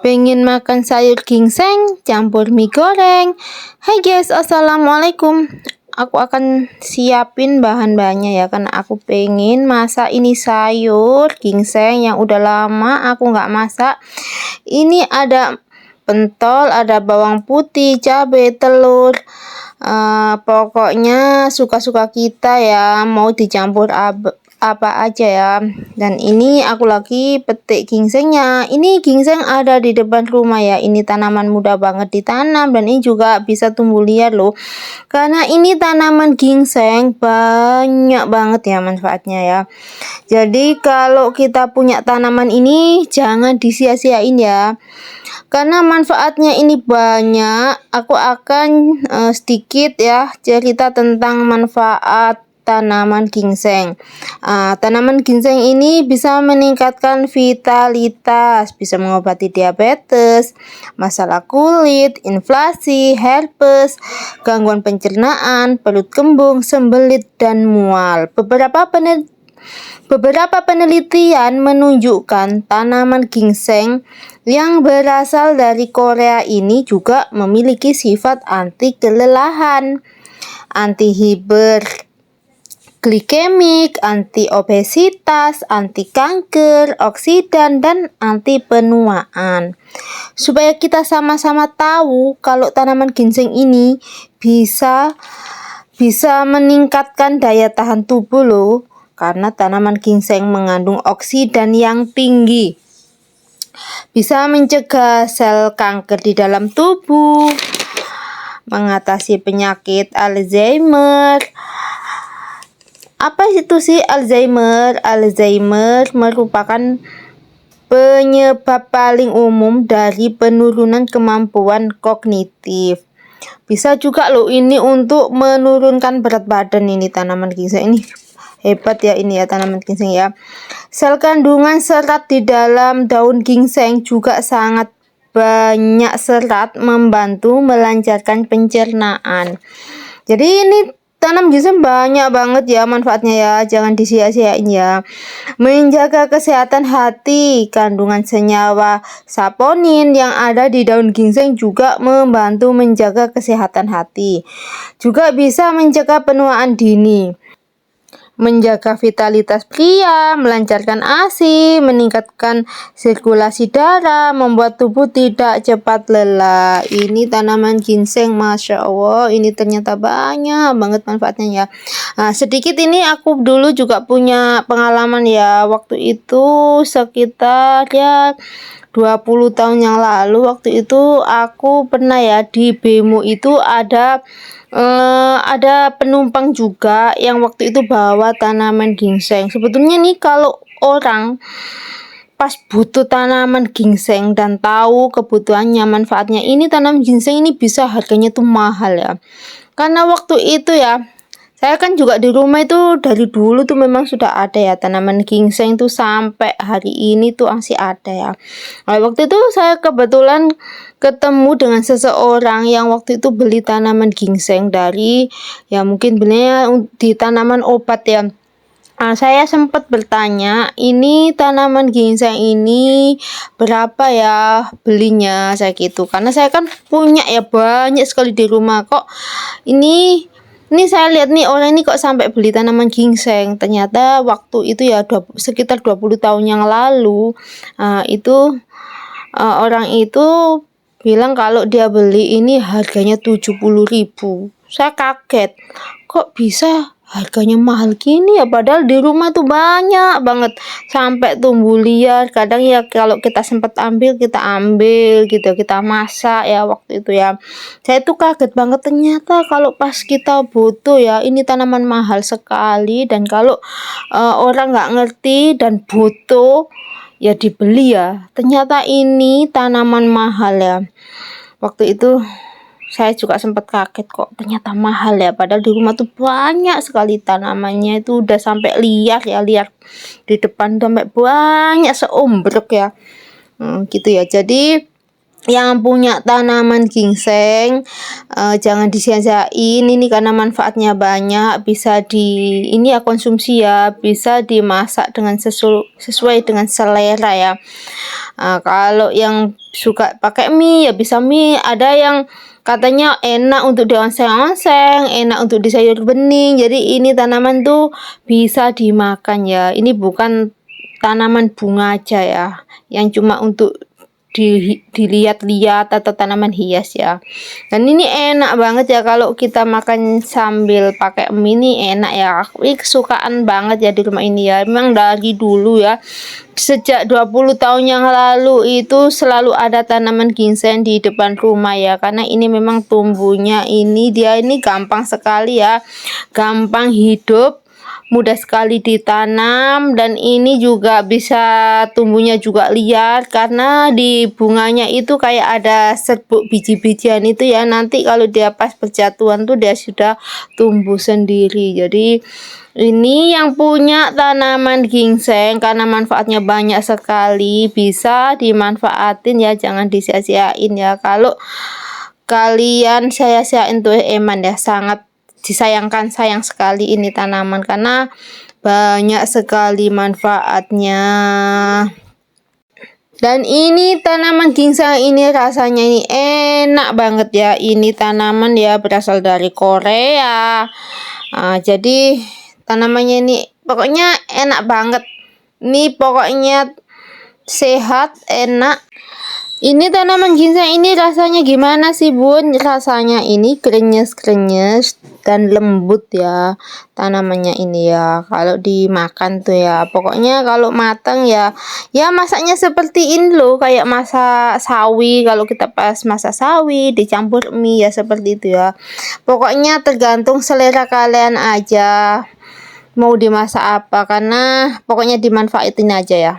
Pengen makan sayur ginseng campur mie goreng? Hai guys, assalamualaikum. Aku akan siapin bahan-bahannya ya, karena aku pengen masak ini sayur ginseng yang udah lama aku nggak masak. Ini ada pentol, ada bawang putih, cabai, telur. Pokoknya suka-suka kita ya, mau dicampur apa aja ya. Dan ini aku lagi petik ginsengnya. Ini ginseng ada di depan rumah ya. Ini tanaman mudah banget ditanam, dan ini juga bisa tumbuh liar loh. Karena ini tanaman ginseng banyak banget ya manfaatnya ya. Jadi kalau kita punya tanaman ini jangan disia-siain ya. Karena manfaatnya ini banyak, aku akan sedikit ya cerita tentang manfaat tanaman ginseng. Tanaman ginseng ini bisa meningkatkan vitalitas, bisa mengobati diabetes, masalah kulit, inflasi, herpes, gangguan pencernaan, perut kembung, sembelit, dan mual. Beberapa penelitian menunjukkan tanaman ginseng yang berasal dari Korea ini juga memiliki sifat anti kelelahan, anti hiperglikemik, anti obesitas, anti kanker, oksidan, dan anti penuaan. Supaya kita sama-sama tahu kalau tanaman ginseng ini bisa meningkatkan daya tahan tubuh loh. Karena tanaman ginseng mengandung oksidan yang tinggi, bisa mencegah sel kanker di dalam tubuh, mengatasi penyakit Alzheimer. Apa itu sih Alzheimer? Alzheimer merupakan penyebab paling umum dari penurunan kemampuan kognitif. Bisa juga loh ini untuk menurunkan berat badan. Ini tanaman ginseng ini hebat ya, ini ya tanaman ginseng ya. Sel kandungan serat di dalam daun ginseng juga sangat banyak serat, membantu melancarkan pencernaan. Jadi ini tanam ginseng banyak banget ya manfaatnya ya, jangan disia-siain ya. Menjaga kesehatan hati, kandungan senyawa saponin yang ada di daun ginseng juga membantu menjaga kesehatan hati. Juga bisa mencegah penuaan dini, menjaga vitalitas pria, melancarkan ASI, meningkatkan sirkulasi darah, membuat tubuh tidak cepat lelah. Ini tanaman ginseng, Masya Allah, ini ternyata banyak banget manfaatnya ya. Sedikit ini aku dulu juga punya pengalaman ya. Waktu itu sekitar ya 20 tahun yang lalu, waktu itu aku pernah ya di Bemo itu ada penumpang juga yang waktu itu bawa tanaman ginseng. Sebetulnya nih kalau orang pas butuh tanaman ginseng dan tahu kebutuhannya, manfaatnya, ini tanaman ginseng ini bisa harganya tuh mahal ya. Karena waktu itu ya, saya kan juga di rumah itu dari dulu tuh memang sudah ada ya tanaman ginseng tuh, sampai hari ini tuh masih ada ya. Waktu itu saya kebetulan ketemu dengan seseorang yang waktu itu beli tanaman ginseng dari, ya mungkin belinya di tanaman obat ya. Saya sempat bertanya, ini tanaman ginseng ini berapa ya belinya, saya gitu. Karena saya kan punya ya banyak sekali di rumah, kok ini saya lihat nih orang ini kok sampai beli tanaman ginseng. Ternyata waktu itu ya sekitar 20 tahun yang lalu, orang itu bilang kalau dia beli ini harganya 70.000. Saya kaget, kok bisa harganya mahal gini ya, padahal di rumah tuh banyak banget sampai tumbuh liar. Kadang ya kalau kita sempat ambil, kita ambil gitu, kita masak ya waktu itu ya. Saya tuh kaget banget, ternyata kalau pas kita butuh ya, ini tanaman mahal sekali. Dan kalau orang nggak ngerti dan butuh ya dibeli ya, ternyata ini tanaman mahal ya. Waktu itu saya juga sempat kaget, kok ternyata mahal ya, padahal di rumah tuh banyak sekali tanamannya, itu udah sampai liar ya, liar di depan sampai banyak seombrok ya. Gitu ya. Jadi yang punya tanaman ginseng jangan disia-siain ini karena manfaatnya banyak, bisa ini ya konsumsi ya, bisa dimasak dengan sesuai dengan selera ya. Kalau yang suka pakai mie ya bisa mie, ada yang katanya enak untuk dionseng-onseng, enak untuk di sayur bening. Jadi ini tanaman tuh bisa dimakan ya. Ini bukan tanaman bunga aja ya, yang cuma untuk dilihat-lihat atau tanaman hias ya. Dan ini enak banget ya kalau kita makan sambil pakai mie, ini enak ya. Ini kesukaan banget ya di rumah ini ya. Memang dari dulu ya, sejak 20 tahun yang lalu itu selalu ada tanaman ginseng di depan rumah ya, karena ini memang tumbuhnya ini gampang sekali ya, gampang hidup, mudah sekali ditanam, dan ini juga bisa tumbuhnya juga liar karena di bunganya itu kayak ada serbuk biji-bijian itu ya. Nanti kalau dia pas berjatuhan tuh dia sudah tumbuh sendiri. Jadi ini yang punya tanaman ginseng karena manfaatnya banyak sekali, bisa dimanfaatin ya, jangan disia-siain ya. Kalau kalian sia-siain tuh eman ya, sangat disayangkan, sayang sekali ini tanaman karena banyak sekali manfaatnya. Dan ini tanaman ginseng ini rasanya ini enak banget ya. Ini tanaman ya berasal dari Korea. Jadi tanamannya ini pokoknya enak banget. Ini pokoknya sehat, enak. Ini tanaman ginseng ini rasanya gimana sih Bun? Rasanya ini krenyes-krenyes dan lembut ya tanamannya ini ya. Kalau dimakan tuh ya, pokoknya kalau matang ya masaknya seperti ini loh, kayak masak sawi. Kalau kita pas masak sawi dicampur mie ya seperti itu ya. Pokoknya tergantung selera kalian aja mau dimasak apa, karena pokoknya dimanfaatin aja ya.